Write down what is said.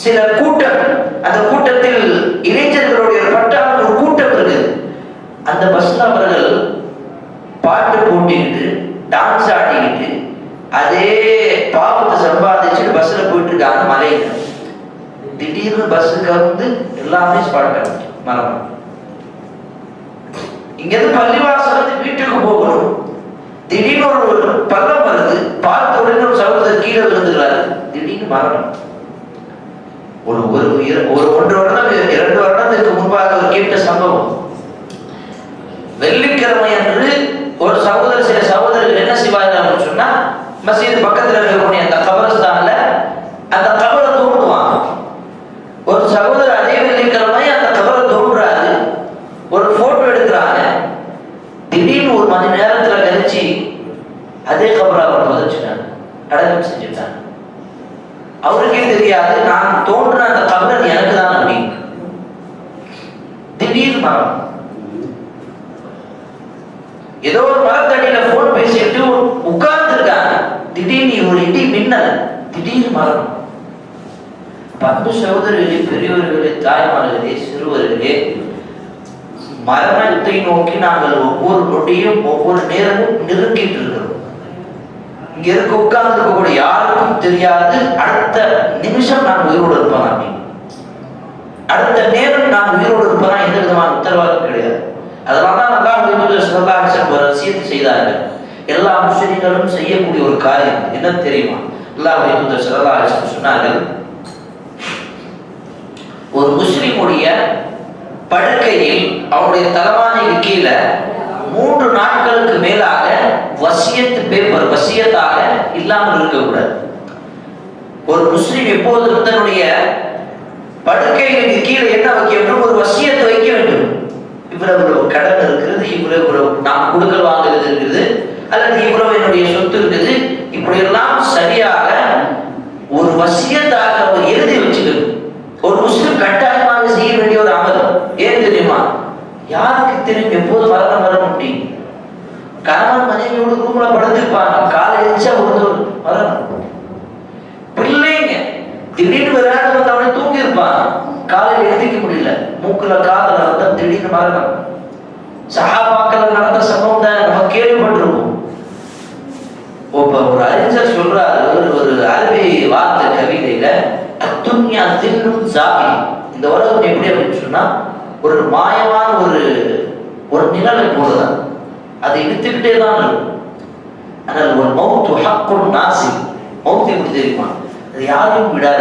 சில கூட்டம், அந்த கூட்டத்தில் இளைஞர்களுடைய பட்டாள ஒரு கூட்டம் இருக்குது. அந்த பஸ்ல அவர்கள் பாட்டு போட்டிக்கிட்டு டான்ஸ் ஆடிக்கிட்டு அதே பாவத்தை சம்பாதிச்சுட்டு பஸ்ல போயிட்டு இருக்காங்க மலையில. திடீர்னு பஸ்ஸுக்கு வந்து எல்லாமே ஸ்பாட் மரணம். இங்க இருந்து பள்ளிவாசல் வந்து வீட்டுக்கு போகணும், திடீர்னு ஒரு பள்ளம் வருது, பார்த்த உடனே ஒரு சகோதரர் கீழே விழுந்துகிறாரு, திடீர்னு மரணம். ஒரு 1 வருடம் 2 வருடத்துக்கு முன்பாக ஒரு கேட்ட சம்பவம். வெள்ளிக்கிழமை அன்று ஒரு சகோதரர், சில சகோதரர்கள் என்ன செய்வாங்க சொன்னா, மஸ்ஜித் பக்கத்துல இருக்கக்கூடிய அந்த கபரஸ்தான்ல அந்த கபரை தோண்டுவாங்க. ஒரு சகோதரர் அதே வெள்ளிக்கிழமை அந்த கபரை தோன்றாரு, ஒரு போட்டோ எடுக்கிறாங்க. திடீர்னு 1 மணி நேரத்துல கழிச்சு அதே கபரை அவர் புதைச்சிட்டாங்க, அடக்கம் செஞ்சுட்டாங்க. அவருக்கே தெரியாது நான் தோன்ற அந்த கபர் எனக்கு தான் அப்படின்னு. திடீர்னு மரணம். ஏதோ ஒரு மரத்தடியில போன் பேசிட்டு உட்கார்ந்து இருக்காங்க, திடீர்னு ஒரு இடி மின்னல், திடீர்னு மரணம். பண்பு சகோதரர்களே, பெரியவர்களே, தாய்மார்களே, சிறுவர்களே, மரணத்தை நோக்கி நாங்கள் ஒவ்வொரு நொடியும் ஒவ்வொரு நேரமும் நெருங்கிட்டு இருக்கிறோம். இங்க இருக்க உட்கார்ந்து இருக்கக்கூடிய யாருக்கும் தெரியாது அடுத்த நிமிஷம் நான் உயிரோடு இருப்பேன் அப்படின்னு. அடுத்த நேரம் நான் உயிரோடு இருப்பேனா எந்த விதமான உத்தரவாதம் கிடையாது. அதனாலதான் ஒரு விஷயத்தை செய்தார்கள். எல்லா முஸ்லிம்களும் செய்யக்கூடிய ஒரு காரியம் என்ன தெரியுமா? சொன்னார்கள், ஒரு முஸ்லிமுடைய படுக்கையில் அவருடைய தலைவாணிக்கு கீழே 3 நாட்களுக்கு மேலாக வசியத்து பேப்பர் வசியத்தாக இல்லாமல் இருக்கக்கூடாது. ஒரு முஸ்லிம் எப்போதும் தன்னுடைய படுக்கைகளுக்கு கீழே என்ன வைக்க வேண்டும்? ஒரு வசியத்தை வைக்க வேண்டும். இவ்வளவு கடன் இருக்கிறது, இவ்வளவு நாம் கொடுக்கல் வாங்குறது இருக்குது, அல்லது இவ்வளவு என்னுடைய சொத்து இருக்குது, இப்படி எல்லாம் சரியாக ஒரு வசியத்தாக அவர் எழுதி வச்சுக்கணும். ஒரு முஸ்லிம் கட்டாயமாக செய்ய வேண்டிய ஒரு அமலம். ஏன் தெரியுமா? யாருக்கு தெரியும் எப்போது மரணம் வர முடியும்? கணவன் மனைவியோடு ரூம்ல படுத்திருப்பாங்க, காலை எழுச்சா ஒரு மரணம். பிள்ளைங்க திடீர்னு விளையாட்டு வந்தவனே தூங்கி இருப்பான், காலையில் எழுதிக்க முடியல, மூக்குல காதல் நடந்த திடீர்னு மரணம். சஹாபாக்கள் நடந்த சம்பவம் தான் நம்ம கேள்விப்பட்டிருப்போம். ஒரு அறிஞர் சொல்றாரு, ஒரு அரபி வார்த்தை கவிதையில, அத்துன்யா தின்னும் ஜாபி, இந்த உலகம் எப்படி அப்படின்னு சொன்னா ஒரு மாயமான ஒரு நிழலை போலதான், அதை இழுத்துக்கிட்டே தான் இருக்கும். ஆனால் ஒரு மௌத்து ஹக்குன் நாசி, மௌத்து எப்படி தெரியுமா? அது யாரையும் விடாது.